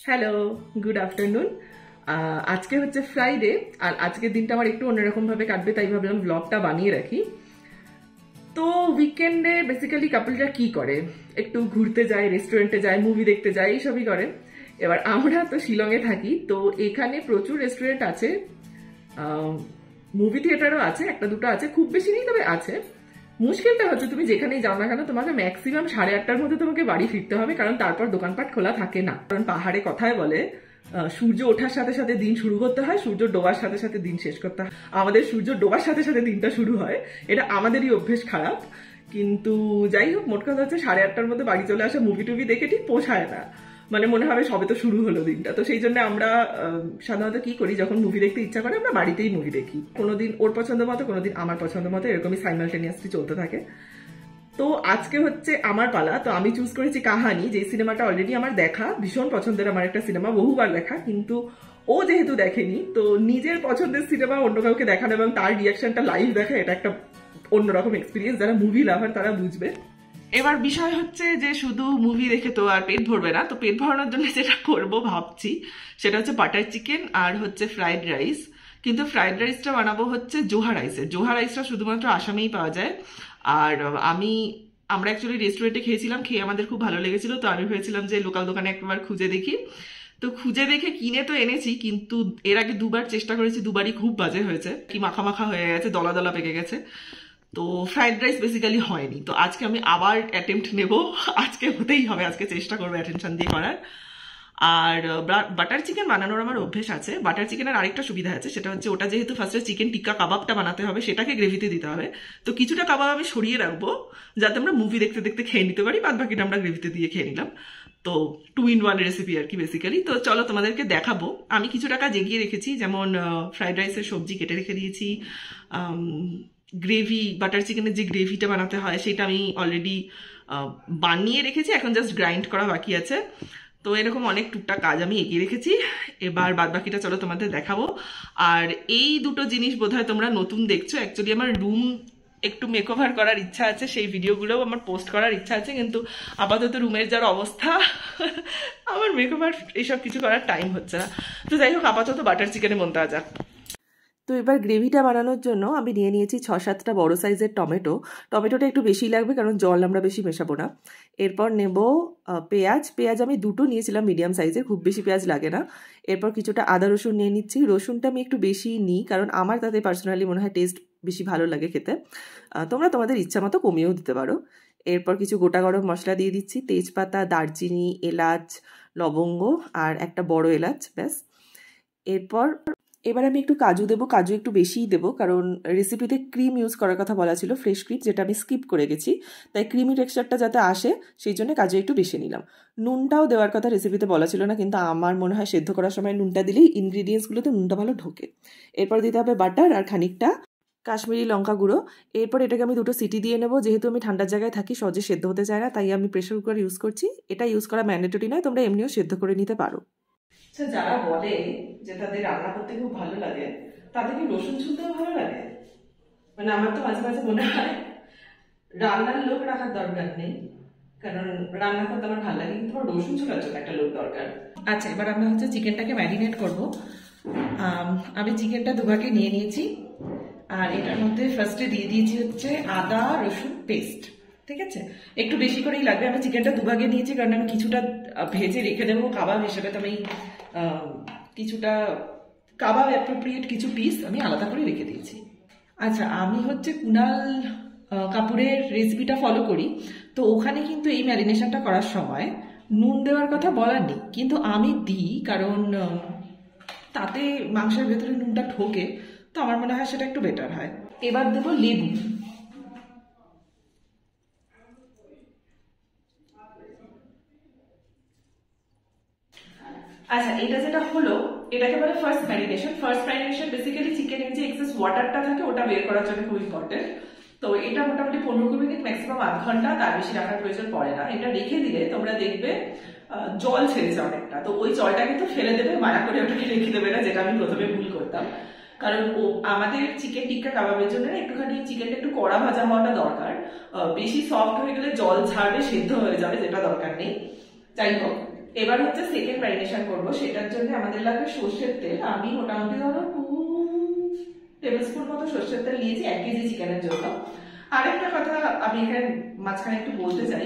Hello, good afternoon. আজকে হচ্ছে Friday, আর আজকের দিনটা আমার একটু অন্যরকম ভাবে কাটবে, তাই ভাবলাম ব্লগটা বানিয়ে রাখি। তো উইকেন্ডে বেসিক্যালি কাপলরা কি করে, একটু ঘুরতে যায়, রেস্টুরেন্টে যায়, মুভি দেখতে যায়, এইসবই করে। এবার আমরা তো শিলংয়ে থাকি, তো এখানে প্রচুর রেস্টুরেন্ট আছে, মুভি থিয়েটারও আছে, একটা দুটো আছে, খুব বেশি নেই তবে আছে। মুশকিলটা হচ্ছে তুমি যেখানেই যাও না কেন তোমাকে ম্যাক্সিমাম 8:30টার মধ্যে তোমাকে বাড়ি ফিরতে হবে, কারণ তারপর দোকানপাট খোলা থাকে না। কারণ পাহাড়ে কথায় বলে সূর্য ওঠার সাথে সাথে দিন শুরু করতে হয়, সূর্য ডোবার সাথে সাথে দিন শেষ করতে হয়। আমাদের সূর্য ডোবার সাথে সাথে দিনটা শুরু হয়, এটা আমাদেরই অভ্যেস খারাপ। কিন্তু যাই হোক, মোট কথা হচ্ছে 8:30টার মধ্যে বাড়ি চলে আসা, মুভি টুভি দেখে ঠিক পোষায় না, মানে মনে হবে সবে তো শুরু হলো দিনটা। তো সেই জন্য আমরা সাধারণত কি করি, যখন মুভি দেখতে ইচ্ছা করে আমরা বাড়িতেই মুভি দেখি। কোনোদিন ওর পছন্দ মতো, কোনোদিন আমার পছন্দ মতো, এরকমই সাইমালটেনিয়াসলি চলতে থাকে। তো আজকে হচ্ছে আমার পালা, তো আমি চুজ করেছি কাহানি, যে সিনেমাটা অলরেডি আমার দেখা, ভীষণ পছন্দের আমার একটা সিনেমা, বহুবার দেখা। কিন্তু ও যেহেতু দেখেনি, তো নিজের পছন্দের সিনেমা অন্য কাউকে দেখানো এবং তার রিয়াকশনটা লাইভ দেখা, এটা একটা অন্যরকম এক্সপিরিয়েন্স। যারা মুভি লাভার তারা বুঝবে। এবার বিষয় হচ্ছে যে শুধু মুভি দেখে তো আর পেট ভরবে না, তো পেট ভরানোর জন্য যেটা করবো ভাবছি সেটা হচ্ছে বাটার চিকেন আর হচ্ছে ফ্রাইড রাইস। কিন্তু ফ্রাইড রাইসটা বানাবো হচ্ছে জোহা রাইসের। জোহা রাইসটা শুধুমাত্র আসামেই পাওয়া যায়। আর আমরা অ্যাকচুয়ালি রেস্টুরেন্টে খেয়েছিলাম, খেয়ে আমাদের খুব ভালো লেগেছিল, তো আমি ভেবেছিলাম যে লোকাল দোকানে একবার খুঁজে দেখি। তো খুঁজে দেখে কিনে তো এনেছি, কিন্তু এর আগে দুবার চেষ্টা করেছি, দুবারই খুব বাজে হয়েছে, কি মাখা মাখা হয়ে গেছে, দলা দলা পেকে গেছে। তো ফ্রাইড রাইস বেসিক্যালি হয়নি। তো আজকে আমি আবার অ্যাটেম্প্ট নেব, আজকে হতেই হবে, আজকে চেষ্টা করবো অ্যাটেনশন দিয়ে করার। আর বাটার চিকেন বানানোর আমার অভ্যেস আছে। বাটার চিকেনের আরেকটা সুবিধা আছে, সেটা হচ্ছে ওটা যেহেতু ফার্স্টে চিকেন টিক্কা কাবাবটা বানাতে হবে, সেটাকে গ্রেভিতে দিতে হবে। তো কিছুটা কাবাব আমি সরিয়ে রাখবো, যাতে আমরা মুভি দেখতে দেখতে খেয়ে নিতে পারি, বাদ বাকিটা আমরা গ্রেভিতে দিয়ে খেয়ে নিলাম। তো 2 in 1 রেসিপি আর কি বেসিক্যালি। তো চলো তোমাদেরকে দেখাবো। আমি কিছু টাকা জেগিয়ে রেখেছি, যেমন ফ্রাইড রাইসের সবজি কেটে রেখে দিয়েছি, গ্রেভি, বাটার চিকেনের যে গ্রেভিটা বানাতে হয় সেটা আমি অলরেডি বানিয়ে রেখেছি, এখন জাস্ট গ্রাইন্ড করা বাকি আছে। তো এরকম অনেক টুকটাক কাজ আমি এগিয়ে রেখেছি। এবার বাদ বাকিটা চলো তোমাদের দেখাবো। আর এই দুটো জিনিস বোধহয় তোমরা নতুন দেখছো। অ্যাকচুয়ালি আমার রুম একটু মেকওভার করার ইচ্ছা আছে, সেই ভিডিওগুলোও আমার পোস্ট করার ইচ্ছা আছে, কিন্তু আপাতত রুমের যার অবস্থা আমার মেকওভার এইসব কিছু করার টাইম হচ্ছে না। তো যাই হোক, আপাতত বাটার চিকেনে মন দেওয়া যাক। তো এবার গ্রেভিটা বানানোর জন্য আমি নিয়ে নিয়েছি 6-7টা বড় সাইজের টমেটো। টমেটোটা একটু বেশি লাগবে, কারণ জল আমরা বেশি মেশাবো না। এরপর নেব পেঁয়াজ। পেঁয়াজ আমি 2টো নিয়েছিলাম মিডিয়াম সাইজের, খুব বেশি পেঁয়াজ লাগে না। এরপর কিছুটা আদা রসুন নিয়ে নিচ্ছি। রসুনটা আমি একটু বেশি নিই, কারণ আমার তাতে পার্সোনালি মনে হয় টেস্ট বেশি ভালো লাগে খেতে। তোমরা তোমাদের ইচ্ছা মতো কমিয়েও দিতে পারো। এরপর কিছু গোটা গরম মশলা দিয়ে দিচ্ছি, তেজপাতা, দারচিনি, এলাচ, লবঙ্গ আর একটা বড় এলাচ, ব্যাস। এবার আমি একটু কাজু দেবো, কাজু একটু বেশিই দেবো, কারণ রেসিপিতে ক্রিম ইউজ করার কথা বলা ছিল, ফ্রেশ ক্রিম, যেটা আমি স্কিপ করে গেছি। তাই ক্রিমি টেক্সচারটা যাতে আসে সেই জন্য কাজু একটু বেশি নিলাম। নুনটাও দেওয়ার কথা রেসিপিতে বলা ছিল না, কিন্তু আমার মনে হয় সেদ্ধ করার সময় নুনটা দিলেই ইনগ্রিডিয়েন্টসগুলোতে নুনটা ভালো ঢোকে। এরপর দিতে হবে বাটার আর খানিকটা কাশ্মীরি লঙ্কা গুঁড়ো। এরপর এটাকে আমি 2টো সিটি দিয়ে নেবো। যেহেতু আমি ঠান্ডার জায়গায় থাকি, সহজে সেদ্ধ হতে চায় না, তাই আমি প্রেশার কুকার ইউজ করছি। এটা ইউজ করা ম্যান্ডেটরি নয়, তোমরা এমনিও সেদ্ধ করে নিতে পারো। আচ্ছা, যারা বলে যে তাদের রান্না করতে খুব ভালো লাগে, তাদের কি রসুন ছুলতেও ভালো লাগে? মানে আমার তো মাঝে মাঝে মনে হয় রান্নার লোক রাখার দরকার নেই, কারণ রান্না করতে আমার ভালো লাগে, কিন্তু রসুন ছোলার জন্য একটা লোক দরকার। আচ্ছা, এবার আমরা হচ্ছে চিকেনটাকে ম্যারিনেট করবো। আমি চিকেনটা দুভাগে নিয়ে নিয়েছি, আর এটার মধ্যে ফার্স্টে দিয়ে দিয়েছি হচ্ছে আদা রসুন পেস্ট। ঠিক আছে, একটু বেশি করেই লাগবে। আমি চিকেনটা দুভাগে নিয়েছি, কারণ আমি কিছুটা ভেজে রেখে দেবো কাবাব হিসেবে। তো আমি কিছুটা কাবাব অ্যাপ্রোপ্রিয়েট কিছু পিস আমি আলাদা করে রেখে দিয়েছি। আচ্ছা, আমি হচ্ছে কুনাল কাপুরের রেসিপিটা ফলো করি, তো ওখানে কিন্তু এই ম্যারিনেশনটা করার সময় নুন দেওয়ার কথা বলার নেই, কিন্তু আমি দিই, কারণ তাতে মাংসের ভেতরে নুনটা ঢোকে, তো আমার মনে হয় সেটা একটু বেটার হয়। এবার দেবো লেবু। আচ্ছা, এটা যেটা হলো, এটাকে বলে first marination. First marination basically চিকেনের যে এক্সেস ওয়াটারটা থাকে ওটা বের করার জন্য খুব ইম্পর্টেন্ট। তো এটা মোটামুটি 15-20 মিনিট, ম্যাক্সিমাম আধ ঘন্টা, তার বেশি রাখার প্রয়োজন পড়ে না। এটা রেখে দিলে তোমরা দেখবে জল ছেড়েছে অনেকটা, তো ওই জলটা কিন্তু ফেলে দেবে, মায়া করে ওটাকে রেখে দেবে না, যেটা আমি প্রথমে ভুল করতাম। কারণ আমাদের চিকেন টিক্কা কাবাবের জন্য একটুখানি চিকেনটা একটু কড়া ভাজা হওয়াটা দরকার। বেশি সফট হয়ে গেলে জল ছাড়বে, সেদ্ধ হয়ে যাবে, যেটা দরকার নেই। যাই হোক, এবার হচ্ছে সেকেন্ড ম্যারিনেশন করবো, সেটার জন্য আমাদের লাগবে সর্ষের তেল। আমি মোটামুটি ধরো 2 টেবিলস্পুন মতো সর্ষের তেল নিয়েছি 1 কেজি চিকেনের জন্য। আরেকটা কথা আমি এখানে মাঝখানে একটু বলতে চাই,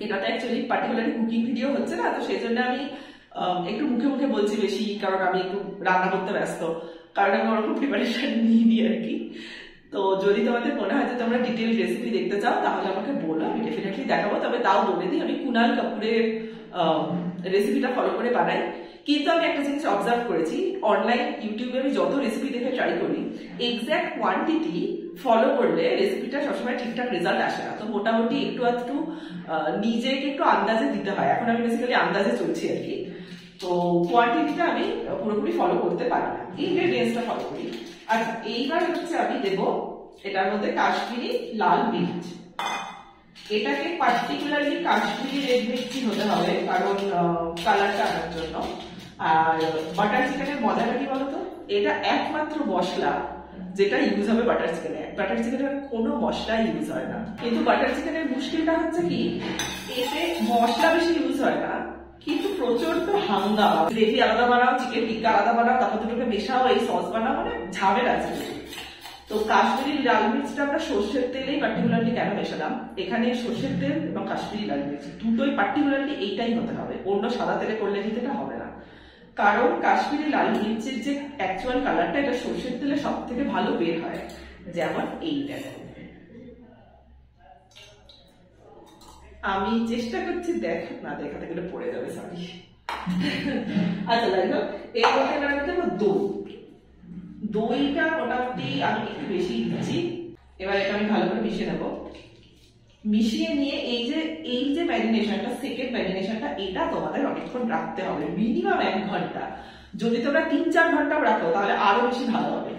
এটা তো অ্যাকচুয়ালি পার্টিকুলারলি কুকিং ভিডিও হচ্ছে না, তো সেই জন্য আমি একটু মুখে মুখে বলছি বেশি, কারণ আমি একটু রান্না করতে ব্যস্ত, কারণ আমি ওরকম প্রিপারেশন নিইনি আর কি। তো যদি তোমাদের মনে হয় যে তোমরা ডিটেল রেসিপি দেখতে চাও তাহলে আমাকে বলো, আমি ডেফিনেটলি দেখাবো। তবে তাও বলে দিই, আমি কুনাল কাপুরের রেসিপিটা ফলো করে বানাই। কিন্তু আমি একটা জিনিস অবজার্ভ করেছি, অনলাইন ইউটিউবে আমি যত রেসিপি দেখে ট্রাই করি, এক্স্যাক্ট কোয়ান্টিটি ফলো করলে রেসিপিটা সবসময় ঠিকঠাক রেজাল্ট আসে না। তো মোটামুটি একটু আধটু নিজেকে একটু আন্দাজে দিতে হয়। এখন আমি বেসিক্যালি আন্দাজে চলছি আর কি। তো কোয়ান্টিটিটা আমি পুরোপুরি ফলো করতে পারি না, ইনগ্রেডিয়েন্টসটা ফলো করি। আচ্ছা, এইবার হচ্ছে আমি দেবো এটার মধ্যে কাশ্মীরি লাল মির্চ। এটাকে পার্টিকুলারলি কাশ্মীরি রেড মির্চি হতে হবে, কারণ কালারটা আনার জন্য। আর বাটার চিকেনের মজাটা কি বলতো, এটা একমাত্র মশলা যেটা ইউজ হবে বাটার চিকেনে। বাটার চিকেনের কোনো মশলা ইউজ হয় না। কিন্তু বাটার চিকেনের মুশকিলটা হচ্ছে কি, এতে মশলা বেশি ইউজ হয় না, কিন্তু প্রচন্ড হাঙ্গামা। গ্রেভি আলাদা বানাও, চিকেন টিক্কা আলাদা বানাও, তারপর দুটোকে মেশাও, এই সস বানাও, মানে ঝামেলা আছে। তো কাশ্মীরি লাল মির্চটা আমরা সর্ষের তেলেই পার্টিকুলারলি কেন মেশালাম, এখানে সর্ষের তেল এবং কাশ্মীরি লাল মির্চ দুটোই পার্টিকুলারলি এইটাই হতে হবে, অন্য সাদা তেলে করলে কিন্তু এটা হবে না। কারণ কাশ্মীরি লাল মির্চের যে অ্যাকচুয়াল কালারটা, এটা সর্ষের তেলে সব থেকে ভালো বের হয়। যেমন এইটা আমি চেষ্টা করছি, দেখাতে গেলে পড়ে যাবে, সরি। আচ্ছা, দেখো এই মধ্যে দইটা মোটামুটি আমি একটু বেশি দিচ্ছি। এবার এটা আমি ভালো করে মিশিয়ে নেবো। মিশিয়ে নিয়ে এই যে ম্যারিনেশনটা, সেকেন্ড ম্যারিনেশনটা, এটা তোমাদের অনেকক্ষণ রাখতে হবে, মিনিমাম 1 ঘন্টা। যদি তোমরা 3-4 ঘন্টাও রাখো তাহলে আরো বেশি ভালো হবে।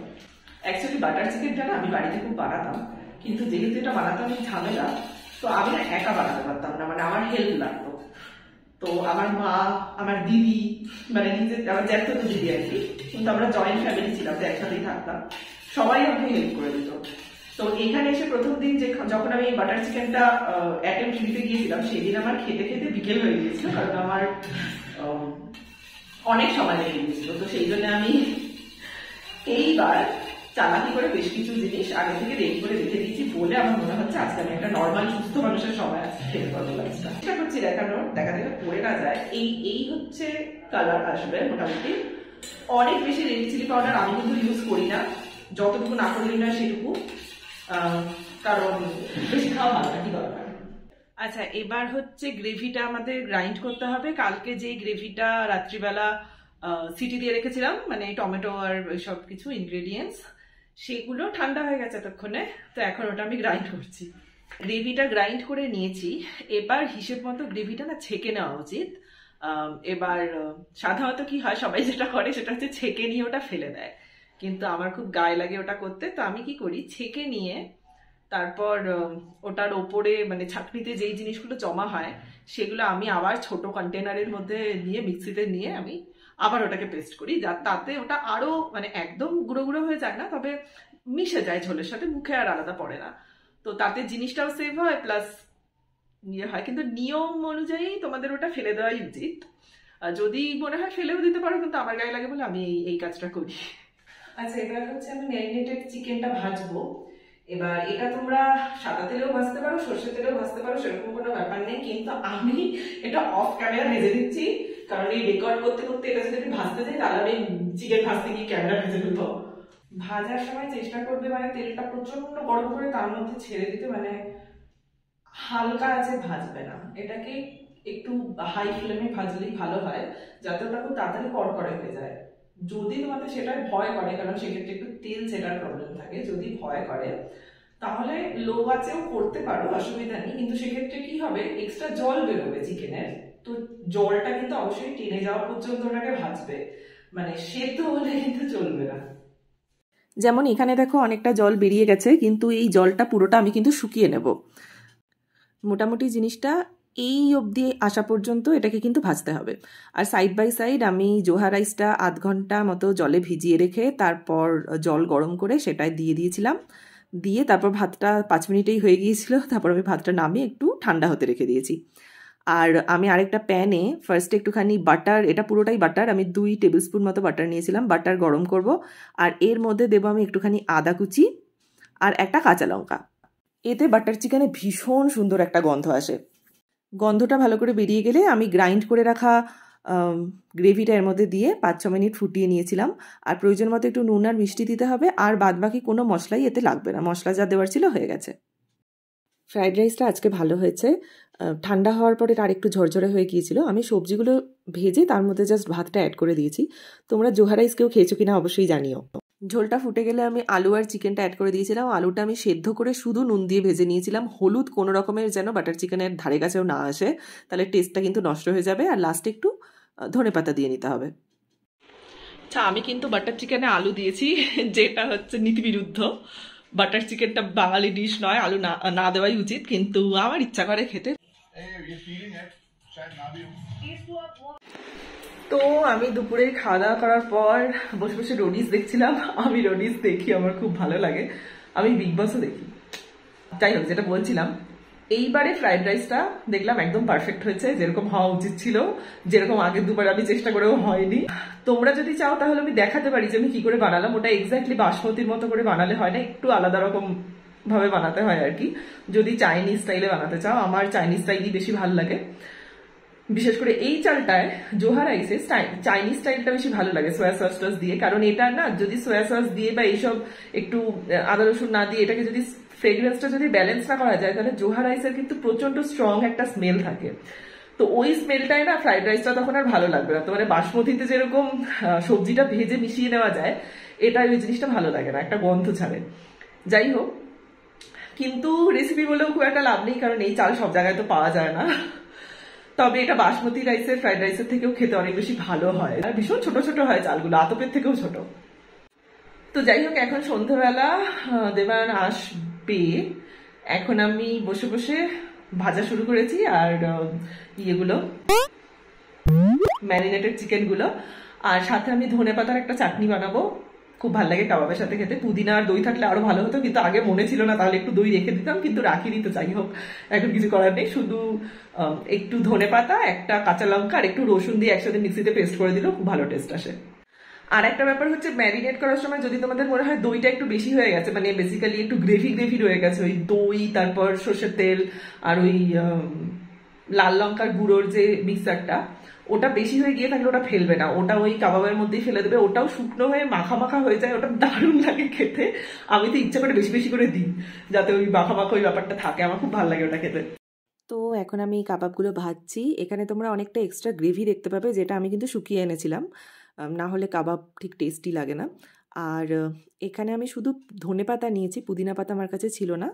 অ্যাকচুয়ালি বাটার চিকেনটা না আমি বাড়িতে খুব বানাতাম, কিন্তু যেহেতু এটা বানাতে অনেক ঝামেলা, তো আমি না একা বানাতে পারতাম না, মানে আমার হেল্প লাগতো। তো আমার মা, আমার দিদি, মানে আমার জ্যাঠতো দিদি আর কি, কিন্তু আমরা জয়েন্ট ফ্যামিলি ছিলাম, তো একসাথেই থাকতাম, সবাই আমাকে হেল্প করে দিত। তো এখানে এসে প্রথম দিন যখন আমি বাটার চিকেনটা অ্যাটেম্পট দিতে গিয়েছিলাম, সেদিন আমার খেতে খেতে বিকেল হয়ে গিয়েছিল, কারণ আমার অনেক সময় লেগে গিয়েছিল। তো সেই জন্য আমি এইবার চালাকি করে বেশ কিছু জিনিস আগে থেকে রেডি করে রেখে দিয়েছি বলে আমার মনে হচ্ছে আজকে আমি একটা নর্মাল সুস্থ মানুষের সময় খেতে পারবো লাঞ্চটা। চেষ্টা করছি দেখা থেকে পড়ে না যায়। এই হচ্ছে কালার আসবে মোটামুটি। অনেক বেশি রেড চিলি পাউডার আমি কিন্তু ইউজ করি না, যতটুকু না করলেই না সেটুকু, কারণ বেশি খাওয়া ভালো না, কি দরকার। আচ্ছা, এবার হচ্ছে গ্রেভিটা আমাদের গ্রাইন্ড করতে হবে। কালকে যে গ্রেভিটা রাত্রিবেলা সিটি দিয়ে রেখেছিলাম, মানে টমেটো আর সব কিছু ইনগ্রেডিয়েন্টস, সেগুলো ঠান্ডা হয়ে গেছে এতক্ষণে। তো এখন ওটা আমি গ্রাইন্ড করছি। গ্রেভিটা গ্রাইন্ড করে নিয়েছি। এবার হিসেব মতো গ্রেভিটা না ছেঁকে নেওয়া উচিত। এবার সাধারণত কি হয়, সবাই যেটা করে সেটা হচ্ছে ছেঁকে নিয়ে ওটা ফেলে দেয়, কিন্তু আমার খুব গায়ে লাগে ওটা করতে। তো আমি কি করি, ছেঁকে নিয়ে তারপর ওটার ওপরে মানে ছাঁকনিতে যেই জিনিসগুলো জমা হয় সেগুলো আমি আবার ছোট কন্টেনারের মধ্যে নিয়ে মিক্সিতে নিয়ে আমি আবার ওটাকে পেস্ট করি, তাতে ওটা আরো মানে একদম গুঁড়ো গুঁড়ো হয়ে যায় না, তবে মিশে যায় ঝোলের সাথে, মুখে আর আলাদা পড়ে না। তো তাতে জিনিসটাও সেভ হয়, প্লাস ইয়ে হয়। কিন্তু নিয়ম অনুযায়ী তোমাদের ওটা ফেলে দেওয়াই উচিত। যদি মনে হয় ফেলেও দিতে পারো, কিন্তু আমার গায়ে লাগে বলে আমি এই কাজটা করি। আচ্ছা, এবার হচ্ছে আমি ম্যারিনেটেড চিকেনটা ভাজবো। এবার এটা তোমরা সাদা তেলেও ভাজতে পারো, সর্ষের তেলেও ভাজতে পারো, সেরকম কোনো ব্যাপার নেই, কিন্তু আমি এটা অফ ক্যামেরা ভেজে দিচ্ছি, কারণ এই রেকর্ড করতে করতে এটা যদি আমি ভাজতে যাই তাহলে আমি চিকেন ভাজতে গিয়ে ক্যামেরা ভেজে ফেলবো। ভাজার সময় চেষ্টা করবে মানে তেলটা প্রচন্ড গরম করে তার মধ্যে ছেড়ে দিতে, মানে হালকা আছে ভাজবে না, এটাকে একটু হাই ফ্লেমে ভাজলেই ভালো হয়, যাতে ওটা খুব তাড়াতাড়ি কড়কড়ে হয়ে যায়। যদি তোমাদের সেটা ভয় করে, কারণ সেক্ষেত্রে একটু তেল ছেটার প্রবলেম থাকে, যদি ভয় করে তাহলে লো আঁচেও করতে পারো, অসুবিধা নেই। কিন্তু সেক্ষেত্রে কি হবে, এক্সট্রা জল বেরোবে চিকেনের, তো জলটা কিন্তু অবশ্যই টেনে যাওয়া পর্যন্ত ওটাকে ভাজবে, মানে সেদ্ধ হলে কিন্তু চলবে না। যেমন এখানে দেখো অনেকটা জল বেরিয়ে গেছে, কিন্তু এই জলটা পুরোটা আমি কিন্তু শুকিয়ে নেব। মোটামুটি জিনিসটা এই অবধি আসা পর্যন্ত এটাকে কিন্তু ভাজতে হবে। আর সাইড বাই সাইড আমি জোহা রাইসটা আধ ঘন্টা মতো জলে ভিজিয়ে রেখে তারপর জল গরম করে সেটাই দিয়ে দিয়েছিলাম, দিয়ে তারপর ভাতটা 5 মিনিটেই হয়ে গিয়েছিল। তারপর আমি ভাতটা নামিয়ে একটু ঠান্ডা হতে রেখে দিয়েছি। আর আমি আরেকটা প্যানে ফার্স্টে একটুখানি বাটার, এটা পুরোটাই বাটার, আমি 2 টেবিল স্পুন মতো বাটার নিয়েছিলাম। বাটার গরম করব, আর এর মধ্যে দেবো আমি একটুখানি আদা কুচি আর একটা কাঁচা লঙ্কা। এতে বাটার চিকেনে ভীষণ সুন্দর একটা গন্ধ আসে। গন্ধটা ভালো করে বেরিয়ে গেলে আমি গ্রাইন্ড করে রাখা গ্রেভিটা এর মধ্যে দিয়ে 5-6 মিনিট ফুটিয়ে নিয়েছিলাম। আর প্রয়োজন মতো একটু নুন আর মিষ্টি দিতে হবে, আর বাদবাকি কোনো মশলাই এতে লাগবে না, মশলা যা দেওয়ার ছিল হয়ে গেছে। ফ্রাইড রাইসটা আজকে ভালো হয়েছে। ঠান্ডা হওয়ার পরে তার একটু ঝরঝরে হয়ে গিয়েছিল। আমি সবজিগুলো ভেজে তার মধ্যে জাস্ট ভাতটা অ্যাড করে দিয়েছি। তোমরা জোহা রাইস কেউ খেয়েছো কিনা অবশ্যই জানিও। ঝোলটা ফুটে গেলে আমি আলু আর চিকেনটা অ্যাড করে দিয়েছিলাম। আলুটা আমি সেদ্ধ করে শুধু নুন দিয়ে ভেজে নিয়েছিলাম। হলুদ কোনো রকমের যেন বাটার চিকেনের ধারে কাছেও না আসে, তাহলে টেস্টটা কিন্তু নষ্ট হয়ে যাবে। আর লাস্টে একটু ধনেপাতা দিয়ে নিতে হবে। আচ্ছা, আমি কিন্তু বাটার চিকেনে আলু দিয়েছি, যেটা হচ্ছে নীতিবিরুদ্ধ। বাটার চিকেনটা বাঙালি ডিশ নয়, আলু না দেওয়াই উচিত, কিন্তু আমার ইচ্ছা করে খেতে। তো আমি দুপুরে খাওয়া দাওয়া করার পর বসে বসে রোডিস দেখছিলাম। আমি রোডিস দেখি, আমার খুব ভালো লাগে, আমি বিগ বসও দেখি। যাই হোক, যেটা বলছিলাম, এইবারে ফ্রাইড রাইসটা দেখলাম একদম পারফেক্ট হয়েছে, যেরকম হওয়া উচিত ছিল, যেরকম আগের দুবার আমি চেষ্টা করেও হয়নি। তোমরা যদি চাও তাহলে আমি দেখাতে পারি যে আমি কি করে বানালাম। ওটা এক্স্যাক্টলি বাসমতির মতো করে বানালে হয় না, একটু আলাদা রকম ভাবে বানাতে হয় আর কি। যদি চাইনিজ স্টাইলে বানাতে চাও, আমার চাইনিজ স্টাইলই বেশি ভালো লাগে। বিশেষ করে এই চালটায় জোহা রাইসে চাইনিজ স্টাইলটা বেশি ভালো লাগে, সোয়া সস টস দিয়ে। কারণ এটা না, যদি সোয়া সস দিয়ে বা এইসব একটু আদা রসুন না দিয়ে এটাকে যদি ফ্রেগ্রেন্সটা যদি ব্যালেন্স না করা যায়, তাহলে জোহা রাইসের কিন্তু প্রচন্ড স্ট্রং একটা স্মেল থাকে। তো ওই স্মেলটাই না ফ্রাইড রাইসটা তখন আর ভালো লাগবে না। তো মানে বাসমতিতে যেরকম সবজিটা ভেজে মিশিয়ে নেওয়া যায়, এটা ওই জিনিসটা ভালো লাগে না, একটা গন্ধ ছাড়ে। যাই হোক, কিন্তু রেসিপি বলেও খুব একটা লাভ নেই, কারণ এই চাল সব জায়গায় তো পাওয়া যায় না। তবে এটা বাসমতি রাইসের ফ্রাইড রাইসের থেকেও খেতে অনেক বেশি ভালো হয়, আর ভীষণ ছোট ছোট হয় চালগুলো, আতপের থেকেও ছোট। তো যাই হোক, এখন সন্ধ্যাবেলা দেবান আসবে। এখন আমি বসে বসে ভাজা শুরু করেছি, আর ইয়েগুলো ম্যারিনেটেড চিকেন গুলো, আর সাথে আমি ধনেপাতার একটা চাটনি বানাবো। খুব ভালো লাগে কাবাবের সাথে খেতে। পুদিনা আর দই থাকলে আরো ভালো হতো, কিন্তু আগে মনে ছিল না, তাহলে একটু দই রেখে দিতাম, কিন্তু রাখিনি। তো যাই হোক, এখন কিছু করার নেই, শুধু একটু ধনেপাতা, একটা কাঁচা লঙ্কা আর একটু রসুন দিয়ে একসাথে মিক্সিতে পেস্ট করে দিলেও খুব ভালো টেস্ট আসে। আর একটা ব্যাপার হচ্ছে, ম্যারিনেট করার সময় যদি তোমাদের মনে হয় দইটা একটু বেশি হয়ে গেছে, মানে বেসিক্যালি একটু গ্রেভি গ্রেভি রয়ে গেছে, ওই দই, তারপর সর্ষের তেল আর ওই লাল লঙ্কার গুঁড়োর যে মিক্সারটা, ওটা বেশি হয়ে গিয়ে থাকলে ওটা ফেলবে না, ওটা ওই কাবাবের মধ্যেই ফেলে দেবে। ওটাও শুকনো হয়ে মাখা মাখা হয়ে যায়, ওটা দারুণ লাগে খেতে। আমি তো ইচ্ছা করে বেশি বেশি করে দিই, যাতে ওই মাখা মাখা ওই ব্যাপারটা থাকে, আমার খুব ভালো লাগে ওটা খেতে। তো এখন আমি কাবাবগুলো ভাজছি। এখানে তোমরা অনেকটা এক্সট্রা গ্রেভি দেখতে পাবে, যেটা আমি কিন্তু শুকিয়ে এনেছিলাম, না হলে কাবাব ঠিক টেস্টি লাগে না। আর এখানে আমি শুধু ধনেপাতা নিয়েছি, পুদিনা পাতা আমার কাছে ছিল না।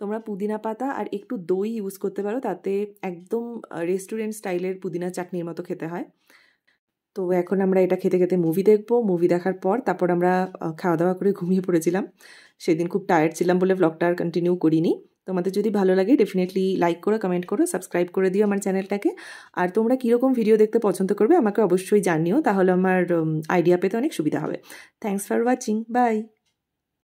তোমরা পুদিনা পাতা আর একটু দই ইউজ করতে পারো, তাতে একদম রেস্টুরেন্ট স্টাইলের পুদিনা চাটনির মতো খেতে হয়। তো এখন আমরা এটা খেতে খেতে মুভি দেখবো। মুভি দেখার পর তারপর আমরা খাওয়া দাওয়া করে ঘুমিয়ে পড়েছিলাম। সেদিন খুব টায়ার্ড ছিলাম বলে ব্লগটা আর কন্টিনিউ করিনি। তোমাদের যদি ভালো লাগে ডেফিনেটলি লাইক করো, কমেন্ট করো, সাবস্ক্রাইব করে দিও আমার চ্যানেলটাকে। আর তোমরা কীরকম ভিডিও দেখতে পছন্দ করবে আমাকে অবশ্যই জানিও, তাহলে আমার আইডিয়া পেতে অনেক সুবিধা হবে। Thanks for watching, by.